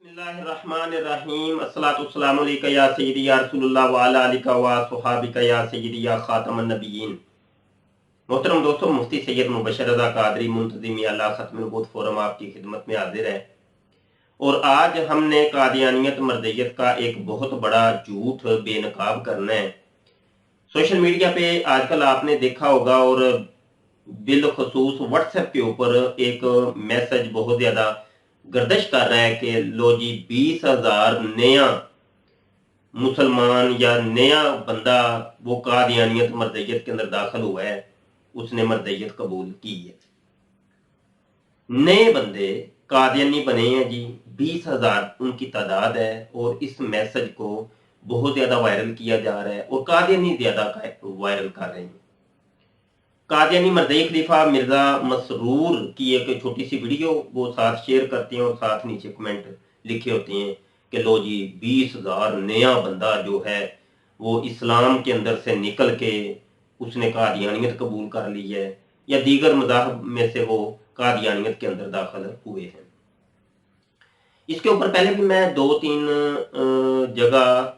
बिस्मिल्लाहिर्रहमानिर्रहीम अस्सलातुस्सलामु अलैका या सय्यदी या रसूलुल्लाह व अला आलिका व सुहाबिका या सय्यदी या खातमन नबिय्यीन। मोहतरम दोस्तों, मुफ्ती सैयद मुबशर रज़ा कादरी मुंतज़िम अल्लाह खत्म नबूवत फोरम आपकी खिदमत में हाजिर है। और आज हमने कादियानियत मर्ज़ियत का एक बहुत बड़ा झूठ बेनकाब करना है। सोशल मीडिया पे आजकल आपने देखा होगा और बिलखसूस व्हाट्सएप के ऊपर एक मैसेज बहुत ज्यादा गर्दिश कर रहा है कि लो जी 20,000 नया मुसलमान या नया बंदा वो कादियानियत मर्ज़ियत के अंदर दाखिल हुआ है, उसने मर्ज़ियत कबूल की है। नए बंदे कादियानी बने हैं जी, 20,000 उनकी तादाद है और इस मैसेज को बहुत ज्यादा वायरल किया जा रहा है और कादियानी ज्यादा वायरल कर रहे हैं। कादियानी मर्दई खलीफा मिर्जा मसरूर की एक छोटी सी वीडियो वो साथ शेयर करते हैं और साथ नीचे कमेंट लिखे होते हैं कि लो जी 20,000 नया बंदा जो है वो इस्लाम के अंदर से निकल के उसने कादियानियत कबूल कर ली है या दीगर मज़ाहब में से वो कादियानियत के अंदर दाखिल हुए हैं। इसके ऊपर पहले भी मैं 2-3 जगह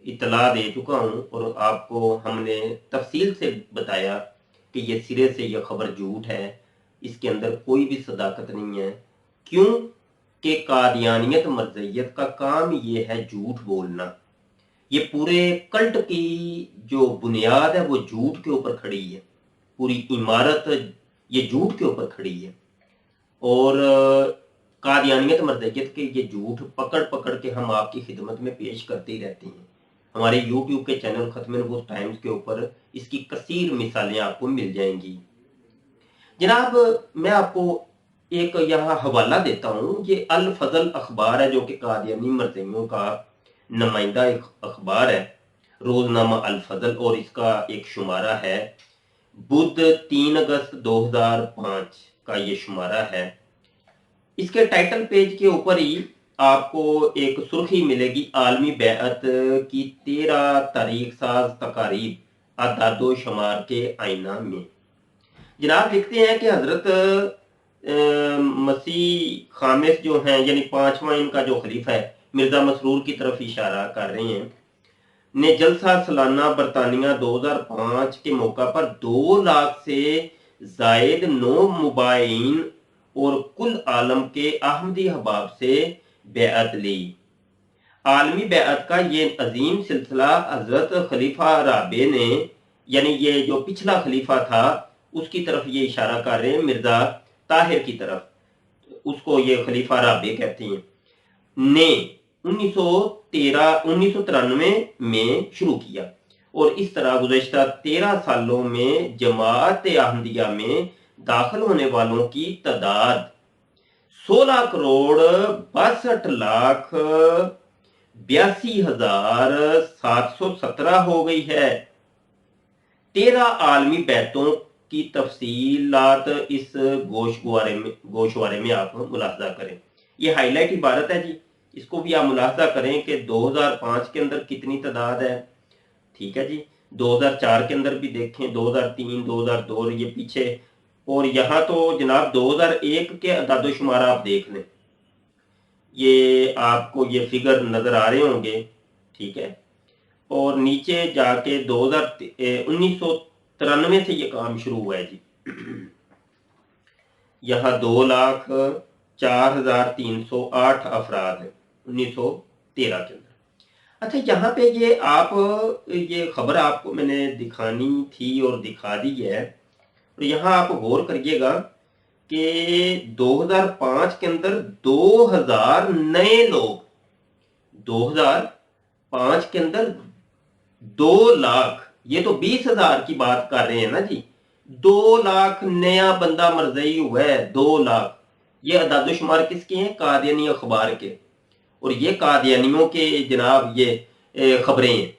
इतला दे चुका हूं और आपको हमने तफसील से बताया कि ये सिरे से ये खबर झूठ है, इसके अंदर कोई भी सदाकत नहीं है। क्यों कि कादियानियत मर्ज़ियत का काम ये है झूठ बोलना। ये पूरे कल्ट की जो बुनियाद है वो झूठ के ऊपर खड़ी है, पूरी इमारत ये झूठ के ऊपर खड़ी है। और कादियानियत मर्ज़ियत के ये झूठ पकड़ पकड़ के हम आपकी खिदमत में पेश करते ही रहते हैं। हमारे YouTube के चैनल खत्म नबूवत टाइम्स के ऊपर इसकी कसीर मिसालें आपको मिल जाएंगी। जनाब, मैं आपको एक यहाँ हवाला देता हूँ। ये अल फजल अखबार है जो कि कादियानी मर्ज़ियों का नुमाइंदा एक अखबार है, रोजनामा अल फजल, और इसका एक शुमारा है बुध 3 अगस्त 2005 का ये शुमारा है। इसके टाइटल पेज के ऊपर ही आपको एक सुर्खी मिलेगी, आलमी बैअत की 13 तारीख साज तकारीब अदादो शुमार के आईना में। जनाब लिखते हैं कि हजरत मसीह खामिस जो हैं यानी 5वां इनका जो खलीफा है मिर्जा मसरूर की तरफ इशारा कर रहे हैं, ने जलसा सालाना बरतानिया 2005 के मौका पर 2 लाख से जायद नो मुबाइन और कुल आलम के अहमदी अहबाब से बैअत ली। आलमी बैअत का ये अजीम सिलसिला हजरत खलीफा राबे ने, यानी ये जो पिछला खलीफा था उसकी तरफ ये इशारा कर रहे हैं, मिर्जा ताहिर की तरफ, उसको ये खलीफा राबे कहते हैं, ने 1993 में शुरू किया। और इस तरह गुज़श्ता 13 सालों में जमात अहमदिया में दाखिल होने वालों की तादाद 16 करोड़ 62,82,717 हो गई है। 13 आलमी बैतों की तफसीलात इस गोशवारे में आप मुलाहजा करें। ये हाईलाइट इबारत है जी, इसको भी आप मुलाहजा करें कि 2005 के अंदर कितनी तादाद है। ठीक है जी, 2004 के अंदर भी देखें, 2003, 2002 ये पीछे, और यहाँ तो जनाब 2001 के अदादोशुमार आप देख लें, ये आपको ये फिगर नजर आ रहे होंगे। ठीक है, और नीचे जाके 1993 से ये काम शुरू हुआ है जी। यहाँ 2,04,308 अफराद है 1913 के अंदर। अच्छा, यहाँ पे ये खबर आपको मैंने दिखानी थी और दिखा दी है। और यहाँ आप गौर करिएगा कि 2005 के अंदर 2,000 नए लोग, 2005 के अंदर 2 लाख, ये तो 20,000 की बात कर रहे हैं ना जी, 2 लाख नया बंदा मरज़ई हुआ है, 2 लाख। ये अदादोशुमार किसके हैं? कादियानी अखबार के, और ये कादियानियों के जनाब ये खबरें हैं।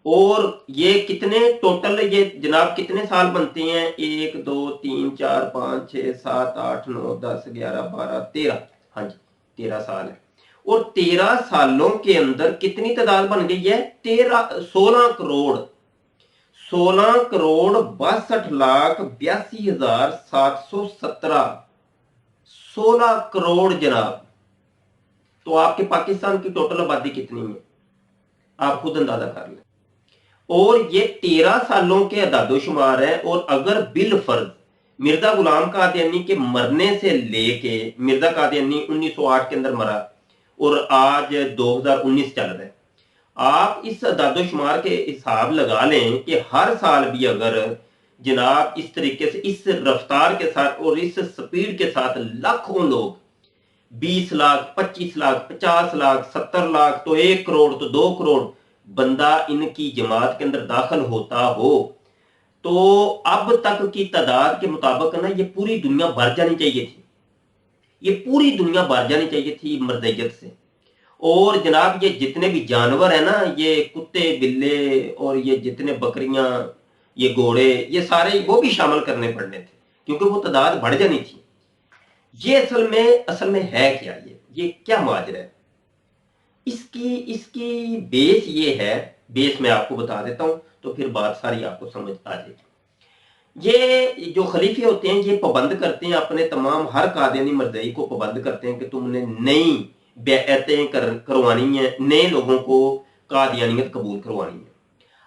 और ये कितने टोटल, ये जनाब कितने साल बनते हैं? 1 2 3 4 5 6 7 8 9 10 11 12 13, हाँ जी 13 साल है। और 13 सालों के अंदर कितनी तादाद बन गई है? 16 करोड़ 62,82,717, 16 करोड़ जनाब। तो आपके पाकिस्तान की टोटल आबादी कितनी है, आप खुद अंदाजा कर लें। और ये 13 सालों के अदादोशुमार है। और अगर बिल फर्ज मिर्जा गुलाम कादियानी के मरने से लेके, मिर्जा कादियानी 1908 के अंदर मरा और आज 2019 चल रहा है, आप इस अदादोशुमार के हिसाब लगा लें कि हर साल भी अगर जनाब इस तरीके से, इस रफ्तार के साथ और इस स्पीड के साथ लाखों लोग, 20 लाख, 25 लाख, 50 लाख, 70 लाख, तो 1 करोड़, तो 2 करोड़ बंदा इनकी जमात के अंदर दाखिल होता हो, तो अब तक की तादाद के मुताबिक ना ये पूरी दुनिया भर जानी चाहिए थी, ये पूरी दुनिया भर जानी चाहिए थी मर्दैयत से। और जनाब ये जितने भी जानवर है ना, ये कुत्ते, बिल्ले और ये जितने बकरियां, ये घोड़े, ये सारे वो भी शामिल करने पड़ने थे, क्योंकि वो तादाद बढ़ जानी थी। ये असल में है क्या, ये क्या माजरा है? इसकी बेस ये है, बेस मैं आपको बता देता हूं, तो फिर बात सारी आपको समझ आ जाएगी। ये जो खलीफे होते हैं ये पाबंद करते हैं अपने तमाम, हर कादियानी मर्दई को पाबंद करते हैं कि तुमने नई बैअतें करवानी है, नए लोगों को कादियानियत कबूल करवानी है।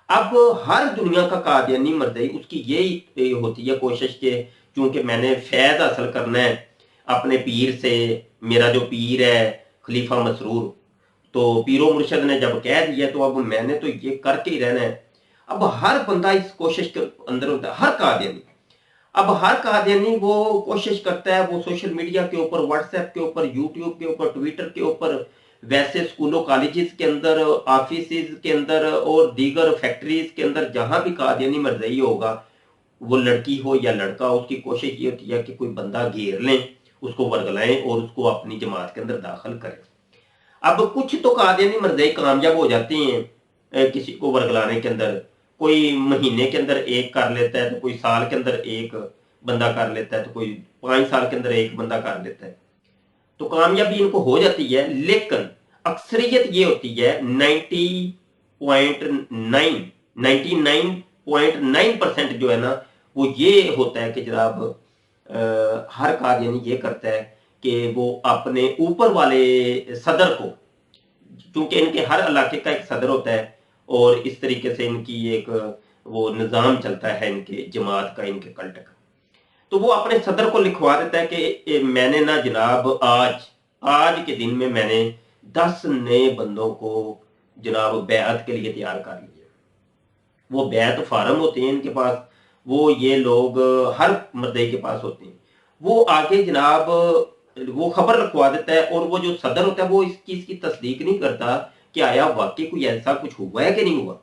अब हर दुनिया का कादियानी मर्दई उसकी यही होती है कोशिश के, चूंकि मैंने फैज हासिल करना है अपने पीर से, मेरा जो पीर है खलीफा मसरूर, तो पीरो मुर्शद ने जब कह दिया तो अब मैंने तो ये करके ही रहना है। अब हर बंदा इस कोशिश के अंदर होता है, हर कादियानी। अब हर कादियानी वो कोशिश करता है, वो सोशल मीडिया के ऊपर, व्हाट्सएप के ऊपर, यूट्यूब के ऊपर, ट्विटर के ऊपर, वैसे स्कूलों कॉलेजेस के अंदर, ऑफिस के अंदर और दीगर फैक्ट्रीज के अंदर जहां भी कादियानी मर्दई होगा, वो लड़की हो या लड़का हो, उसकी कोशिश ये होती है कि कोई बंदा घेर लें, उसको वर्गलाएं और उसको अपनी जमात के अंदर दाखिल करें। अब कुछ तो कादियानी मर्दई कामयाब हो जाते हैं किसी को वर्गलाने के अंदर, कोई महीने के अंदर एक कर लेता है, तो कोई साल के अंदर एक बंदा कर लेता है, तो कोई 5 साल के अंदर एक बंदा कर लेता है, तो कामयाबी इनको हो जाती है। लेकिन अक्सरियत ये होती है 99.9% जो है ना, वो ये होता है कि जनाब हर कादियानी ये करता है कि वो अपने ऊपर वाले सदर को, क्योंकि इनके हर इलाके का एक सदर होता है और इस तरीके से इनकी एक वो निज़ाम चलता है इनके जमात का, इनके कल्ट का, तो वो अपने सदर को लिखवा देता है कि मैंने ना जनाब आज के दिन में मैंने 10 नए बंदों को जनाब बैअत के लिए तैयार कर लिया। वो बैअत फार्म होते हैं इनके पास, वो ये लोग हर मर्दई के पास होते हैं, वो आगे जनाब वो खबर लिखवा देता है, और वो जो सदर होता है वो इस चीज की तस्दीक नहीं करता कि आया वाकई कोई ऐसा कुछ हुआ है कि नहीं हुआ।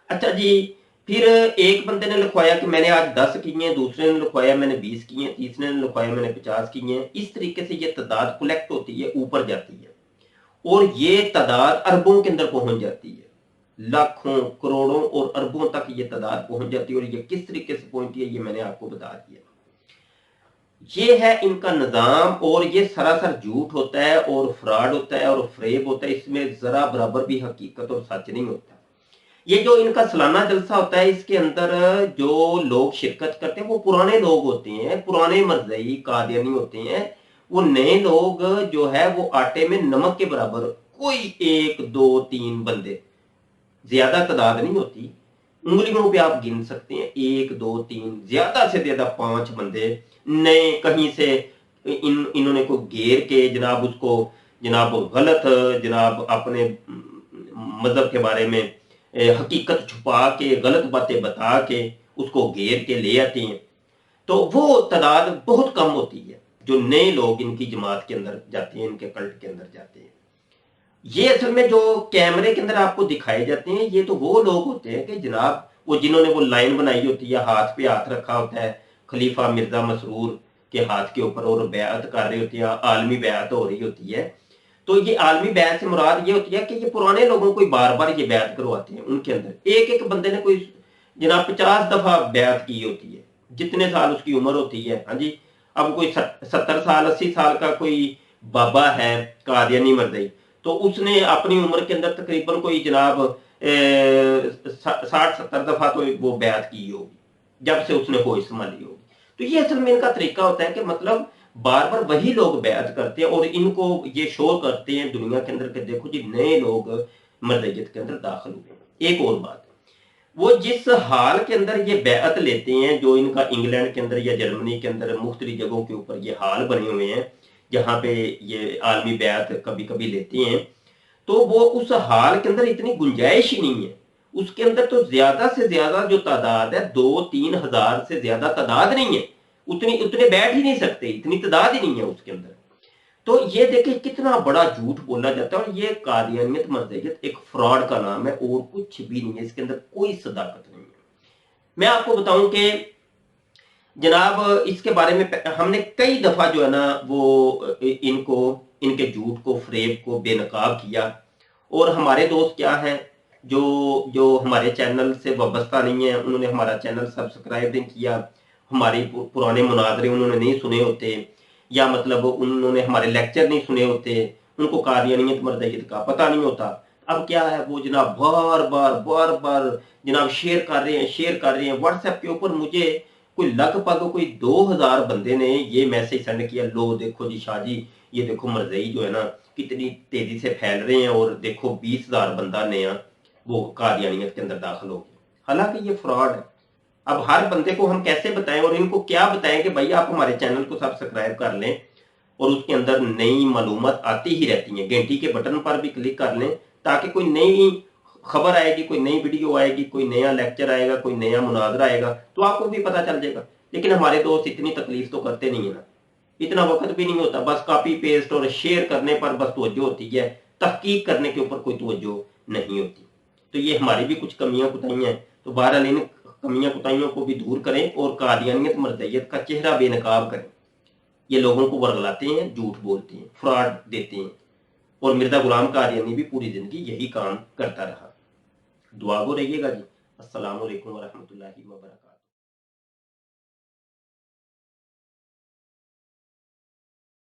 अच्छा जी, फिर एक बंदे ने लिखवाया कि मैंने आज 10 किए हैं, दूसरे ने लिखवाया मैंने 20 किए हैं, तीसरे ने लिखवाया मैंने 50 किए हैं। इस तरीके से ये तादाद कलेक्ट होती है, ऊपर जाती है, और ये तादाद अरबों के अंदर पहुंच जाती है, लाखों, करोड़ों और अरबों तक ये तादाद पहुंच जाती है। और ये किस तरीके से पहुंचती है ये मैंने आपको बता दिया। ये है इनका निजाम, और ये सरासर झूठ होता है और फ्रॉड होता है और फ्रेब होता है, इसमें जरा बराबर भी हकीकत और सच नहीं होता। ये जो इनका सालाना जलसा होता है, इसके अंदर जो लोग शिरकत करते हैं वो पुराने लोग होते हैं, पुराने मर्जई कादियानी होते हैं। वो नए लोग जो है वो आटे में नमक के बराबर, कोई 1 2 3 बंदे, ज्यादा तादाद नहीं होती, उंगलियों पे आप गिन सकते हैं, 1 2 3, ज्यादा से ज्यादा 5 बंदे नए कहीं से इन्होंने को घेर के जनाब उसको जनाब गलत, जनाब अपने मजहब के बारे में हकीकत छुपा के, गलत बातें बता के उसको घेर के ले आते हैं। तो वो तादाद बहुत कम होती है जो नए लोग इनकी जमात के अंदर जाते हैं, इनके कल्ट के अंदर जाते हैं। ये असल में जो कैमरे के अंदर आपको दिखाए जाते हैं, ये तो वो लोग होते हैं कि जनाब वो जिन्होंने वो लाइन बनाई होती है, हाथ पे हाथ रखा होता है खलीफा मिर्जा मसरूर के हाथ के ऊपर, और बैअत कर रही होती है, आलमी बैअत हो रही होती है। तो ये आलमी बैत से मुराद ये होती है कि ये पुराने लोगों को बार बार ये बैत करवाते हैं। उनके अंदर एक एक बंदे ने कोई जनाब 50 दफा बैत की होती है, जितने साल उसकी उम्र होती है। हाँ जी, अब कोई 70 साल 80 साल का कोई बाबा है कादियानी मर्दई, तो उसने अपनी उम्र के अंदर तकरीबन कोई जनाब 60-70 दफा तो वो बैत की होगी, जब से उसने होश संभाली होगी। तो ये असल में इनका तरीका होता है कि मतलब बार बार वही लोग बैत करते हैं और इनको ये शो करते हैं दुनिया के अंदर कि देखो जी नए लोग मरदयत के अंदर दाखिल हुए हैं। एक और बात, वो जिस हाल के अंदर ये बैत लेते हैं, जो इनका इंग्लैंड के अंदर या जर्मनी के अंदर मुख्तलिफ जगहों के ऊपर ये हाल बने हुए हैं जहाँ पे ये आलमी बैत कभी कभी लेते हैं, तो वो उस हाल के अंदर इतनी गुंजाइश ही नहीं है। उसके अंदर तो ज्यादा से ज्यादा जो तादाद है 2-3 हजार से ज्यादा तादाद नहीं है, उतनी उतने बैठ ही नहीं सकते, इतनी तादाद ही नहीं है उसके अंदर। तो ये देखिए कितना बड़ा झूठ बोला जाता है। और ये कादियानियत मर्दयत एक फ्रॉड का नाम है और कुछ भी नहीं है, इसके अंदर कोई सदाकत नहीं है। मैं आपको बताऊं कि जनाब इसके बारे में हमने कई दफा जो है ना वो इनको इनके झूठ को फ्रेब को बेनकाब किया। और हमारे दोस्त क्या हैं जो जो हमारे चैनल से वाबस्ता नहीं है, उन्होंने हमारा चैनल सब्सक्राइब नहीं किया, हमारे पुराने मुनाजरे उन्होंने नहीं सुने होते, या मतलब उन्होंने हमारे लेक्चर नहीं सुने होते, उनको कादियानियत मर्दयत का पता नहीं होता। अब क्या है, वो जनाब बार बार जनाब शेयर कर रहे हैं व्हाट्सएप के ऊपर। मुझे कोई लगभग कोई 2000 बंदे ने ये मैसेज सेंड किया, लो देखो जी शाह जी, ये देखो मरजई जो है ना कितनी तेजी से फैल रहे हैं, और देखो 20,000 बंदा नया वो कादियानियत के अंदर दाखिल हो गया। हालांकि ये फ्रॉड है। अब हर बंदे को हम कैसे बताएं और इनको क्या बताएं कि भाई आप हमारे चैनल को सब्सक्राइब कर लें, और उसके अंदर नई मालूमात आती ही रहती हैं, घंटी के बटन पर भी क्लिक कर लें ताकि कोई नई खबर आएगी, कोई नई वीडियो आएगी, कोई नया लेक्चर आएगा, कोई नया मुनाजरा आएगा तो आपको भी पता चल जाएगा। लेकिन हमारे दोस्त इतनी तकलीफ तो करते नहीं है ना, इतना वक्त भी नहीं होता, बस कॉपी पेस्ट और शेयर करने पर बस तवज्जो होती है, तहकीक करने के ऊपर कोई तवज्जो नहीं होती। तो ये हमारी भी कुछ कमियां कुताइयां हैं। तो बहरहाल इन कमियां कुताइयों को भी दूर करें और कादियानियत मर्दयत का चेहरा बेनकाब करें। ये लोगों को वर्गलाते हैं, झूठ बोलते हैं, फ्रॉड देते हैं। और मिर्जा गुलाम कादियानी भी पूरी जिंदगी यही काम करता रहा। दुआ गो रहिएगा जी। अस्सलाम वालेकुम व रहमतुल्लाहि व बरकातहू।